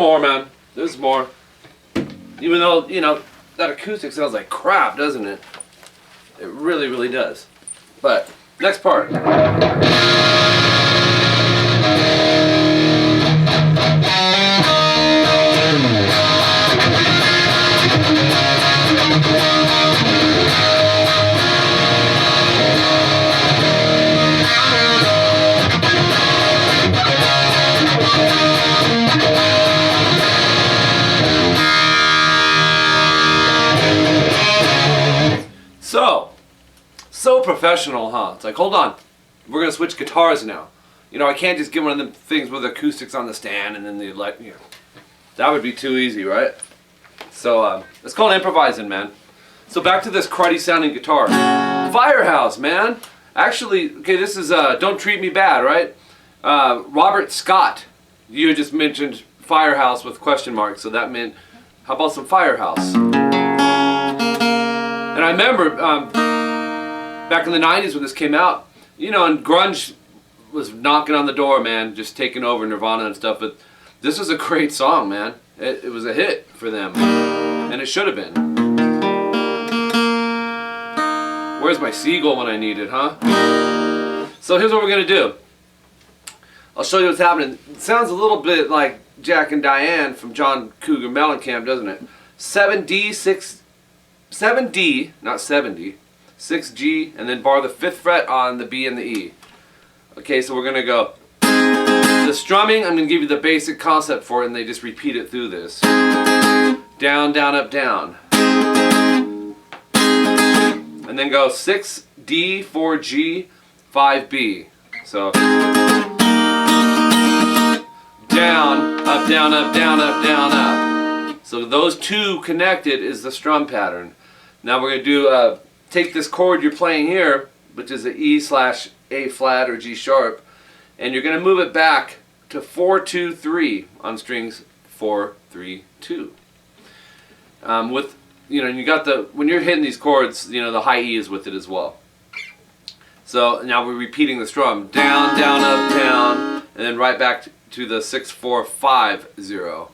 more, man. There's more. Even though, you know, that acoustic sounds like crap, doesn't it? It really, really does. But, next part. So professional, huh? It's like, hold on, we're gonna switch guitars now. You know, I can't just get one of them things with acoustics on the stand and then the light. You know, that would be too easy, right? So it's called improvising, man. So back to this cruddy sounding guitar, Firehouse, man. Actually, okay, this is Don't Treat Me Bad, right? Robert Scott. You had just mentioned Firehouse with question marks, so that meant, how about some Firehouse? And I remember back in the 90s when this came out, you know, and grunge was knocking on the door, man, just taking over Nirvana and stuff, but this was a great song, man. It was a hit for them, and it should have been. Where's my seagull when I need it, huh? So here's what we're going to do. I'll show you what's happening. It sounds a little bit like Jack and Diane from John Cougar Mellencamp, doesn't it? 7D, 7D, not 70. 6G, and then bar the 5th fret on the B and the E. Okay, so we're gonna go. The strumming, I'm gonna give you the basic concept for it, and they just repeat it through this. Down, down, up, down. And then go 6D, 4G, 5B. So down, up, down, up, down, up, down, up. So those two connected is the strum pattern. Now we're gonna do take this chord you're playing here, which is the E/A flat or G sharp, and you're going to move it back to 4-2-3 on strings 4-3-2. With, you know, you got the, when you're hitting these chords, you know, the high E is with it as well. So now we're repeating the strum, down, down, up, down, and then right back to the 6-4-5-0.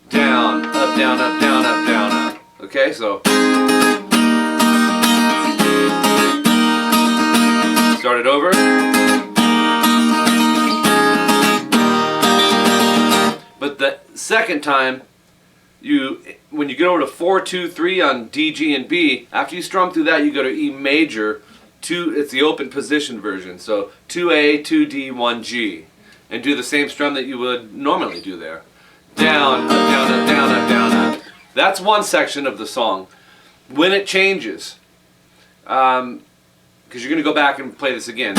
Down, up, down, up, down, up, down, up. Okay, so start it over. But the second time, when you get over to 4-2-3 on D, G, and B, after you strum through that, you go to E major. It's the open position version. So 2A, 2D, 1G, and do the same strum that you would normally do there. Down, up, down, up, down, up, down, up. That's one section of the song. When it changes, because you're going to go back and play this again.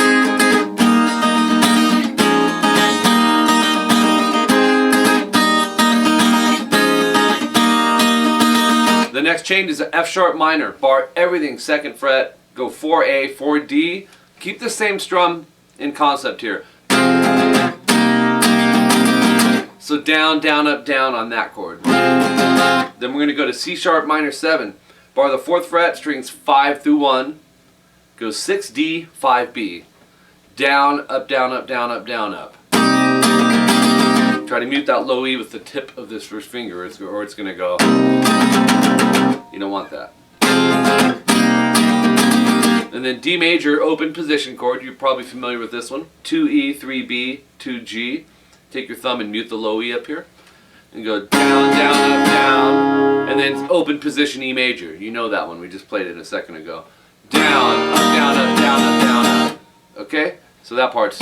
The next change is an F sharp minor. Bar everything 2nd fret, go 4A, 4D. Keep the same strum in concept here. So down, down, up, down on that chord. Then we're going to go to C sharp minor 7. Bar the 4th fret, strings 5 through 1. Go 6D, 5B. Down, up, down, up, down, up, down, up. Try to mute that low E with the tip of this first finger, or it's going to go. You don't want that. And then D major, open position chord. You're probably familiar with this one. 2E, 3B, 2G. Take your thumb and mute the low E up here. And go down, down, up, down. And then open position E major. You know that one. We just played it a second ago. Down, up, down, up, down, up, down, up. Okay? So that part's.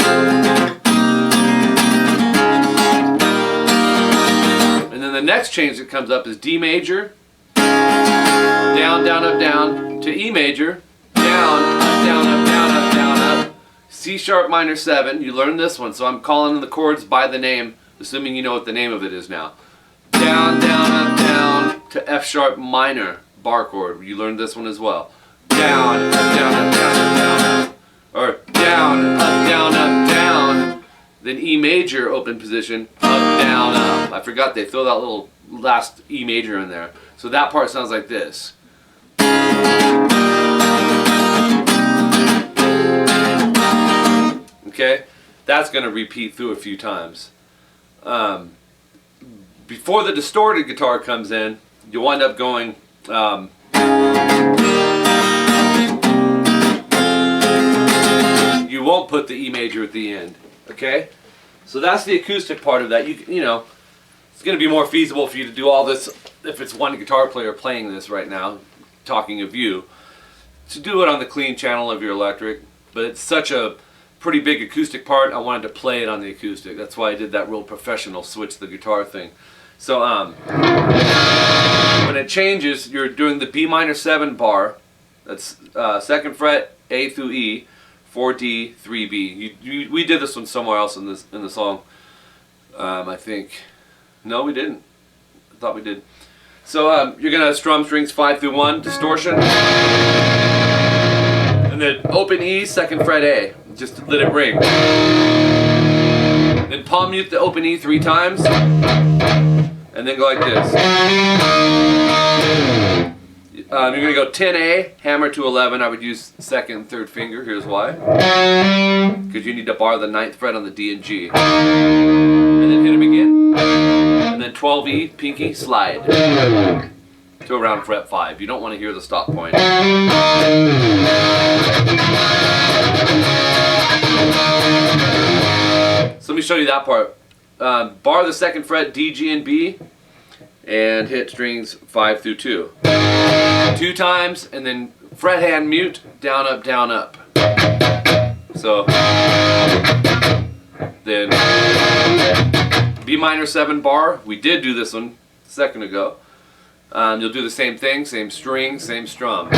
And then the next change that comes up is D major, down, down, up, down, to E major, down, up, down, up, down, up, down, up. C sharp minor 7. You learned this one, so I'm calling the chords by the name, assuming you know what the name of it is now. Down, down, up, down, to F sharp minor bar chord. You learned this one as well. Down, up, down, up, down, up, down, up. Or down, up, down, up, down. Then E major, open position, up, down, up. I forgot they throw that little last E major in there. So that part sounds like this. Okay? That's going to repeat through a few times. before the distorted guitar comes in, you'll wind up going you won't put the E major at the end, okay? So that's the acoustic part of that. You know, it's going to be more feasible for you to do all this if it's one guitar player playing this right now, talking of you, to do it on the clean channel of your electric. But it's such a pretty big acoustic part, I wanted to play it on the acoustic. That's why I did that real professional switch the guitar thing. So when it changes, you're doing the B minor 7 bar. That's 2nd fret, A through E, 4D, 3B. We did this one somewhere else in the song. I think. No, we didn't. I thought we did. So you're gonna strum strings 5 through 1, distortion, and then open E, 2nd fret A. Just let it ring. Then palm mute the open E 3 times, and then go like this. You're going to go 10A, hammer to 11. I would use 2nd and 3rd finger. Here's why. Because you need to bar the 9th fret on the D and G. And then hit them again. And then 12E, pinky, slide to around fret 5. You don't want to hear the stop point. So let me show you that part. Bar the 2nd fret, D, G, and B, and hit strings 5 through 2. 2 times, and then fret hand mute, down, up, down, up. So then B minor 7 bar. We did do this one a second ago. You'll do the same thing, same string, same strum.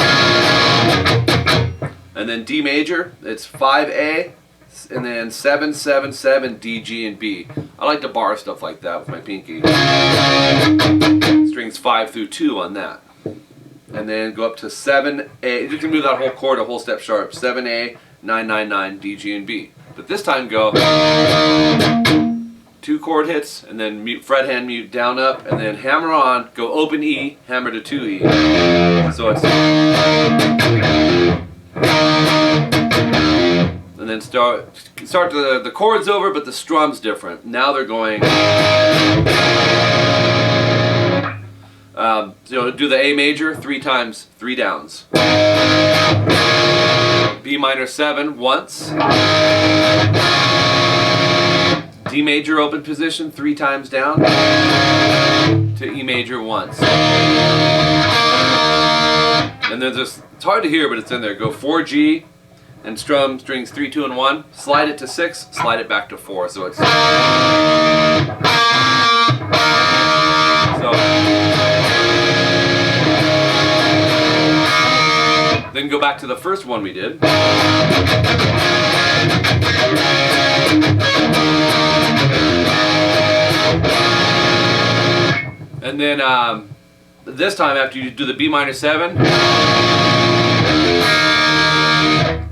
And then D major, it's 5A, and then 7, 7, 7, D, G, and B. I like to bar stuff like that with my pinky. Strings 5 through 2 on that. And then go up to 7A. You can move that whole chord a whole step sharp. 7A, 9, 9, 9, D, G, and B. But this time go 2 chord hits, and then mute, fret hand mute, down, up, and then hammer on, go open E, hammer to 2E. So it's... And then start the chords over, but the strum's different. Now they're going... so do the A major 3 times, 3 downs. B minor 7 once. D major open position 3 times down to E major once. And then just, it's hard to hear, but it's in there. Go 4G and strum strings 3, 2, and 1. Slide it to 6, slide it back to 4. So it's... Then go back to the first one we did. And then this time, after you do the B minor 7,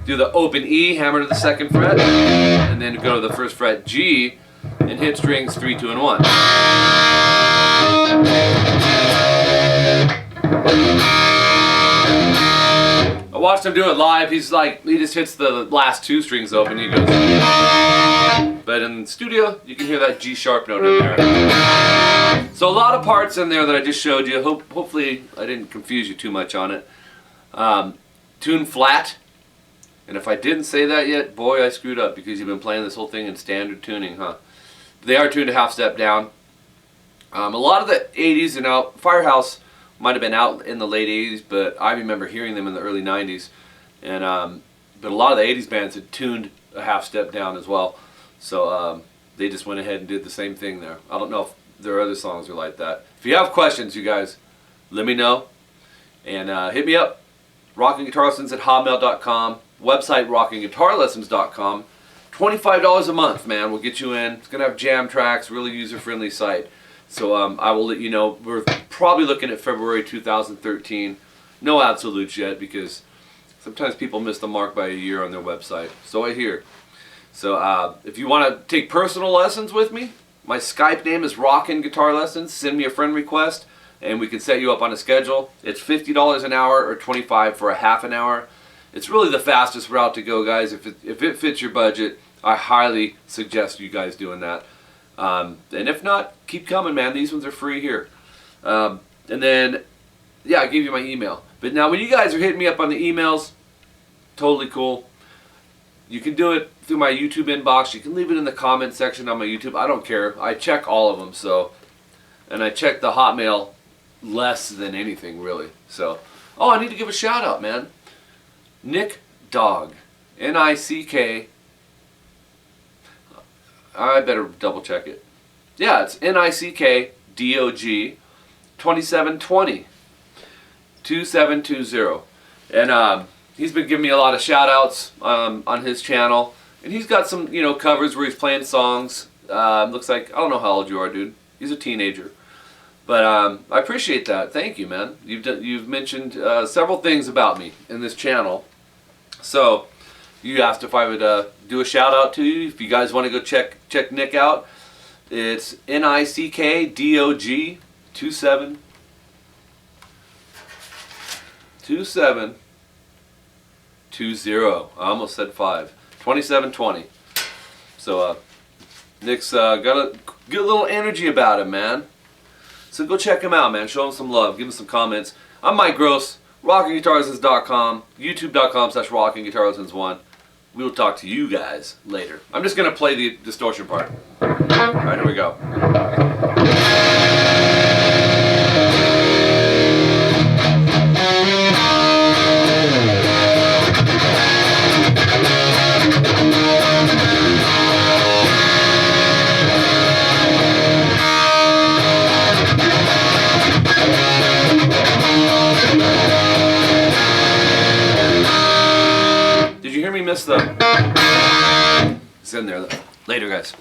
do the open E, hammer to the 2nd fret, and then go to the 1st fret G and hit strings 3, 2, and 1. I watched him do it live. He's like, he just hits the last 2 strings open. He goes, but in the studio, you can hear that G sharp note in there. So a lot of parts in there that I just showed you. Hopefully, I didn't confuse you too much on it. Tune flat. And if I didn't say that yet, boy, I screwed up because you've been playing this whole thing in standard tuning, huh? They are tuned a half step down. A lot of the 80s, you know, Firehouse might have been out in the late 80s, but I remember hearing them in the early 90s. And but a lot of the 80s bands had tuned a half step down as well. So they just went ahead and did the same thing there. I don't know if there are other songs that are like that. If you have questions, you guys, let me know. And hit me up, rockinguitarlessons@hotmail.com, website rockinguitarlessons.com. $25 a month, man. We'll get you in. It's going to have jam tracks, really user-friendly site. So I will let you know. We're probably looking at February 2013. No absolutes yet because sometimes people miss the mark by a year on their website. So I hear. So if you want to take personal lessons with me, my Skype name is Rockin Guitar Lessons. Send me a friend request and we can set you up on a schedule. It's $50 an hour or $25 for a half an hour. It's really the fastest route to go, guys. If it fits your budget, I highly suggest you guys doing that. And if not, keep coming, man. These ones are free here. And then, yeah, I gave you my email. But now when you guys are hitting me up on the emails, totally cool. You can do it through my YouTube inbox. You can leave it in the comment section on my YouTube. I don't care. I check all of them. So, and I check the Hotmail less than anything, really. So, oh, I need to give a shout out, man. Nick Dog. N-I-C-K. I better double check it. Yeah, it's 𝐂𝐿𝐄𝐒𝐑𝐿 2720 2720. And he's been giving me a lot of shout outs on his channel. And he's got some, you know, covers where he's playing songs. Looks like, I don't know how old you are, dude. He's a teenager. But I appreciate that. Thank you, man. You've mentioned several things about me in this channel. So you asked if I would do a shout out to you. If you guys want to go check Nick out, it's 𝐂𝐒𝐒𝐑𝐿 2720. I almost said 2720. So Nick's got a good little energy about him, man. So go check him out, man. Show him some love. Give him some comments. I'm Mike Gross. rockinguitarlessons.com. youtube.com/rockinguitarlessons1. We will talk to you guys later. I'm just going to play the distortion part. Alright, here we go. Did you hear me miss the... It's in there. Later, guys.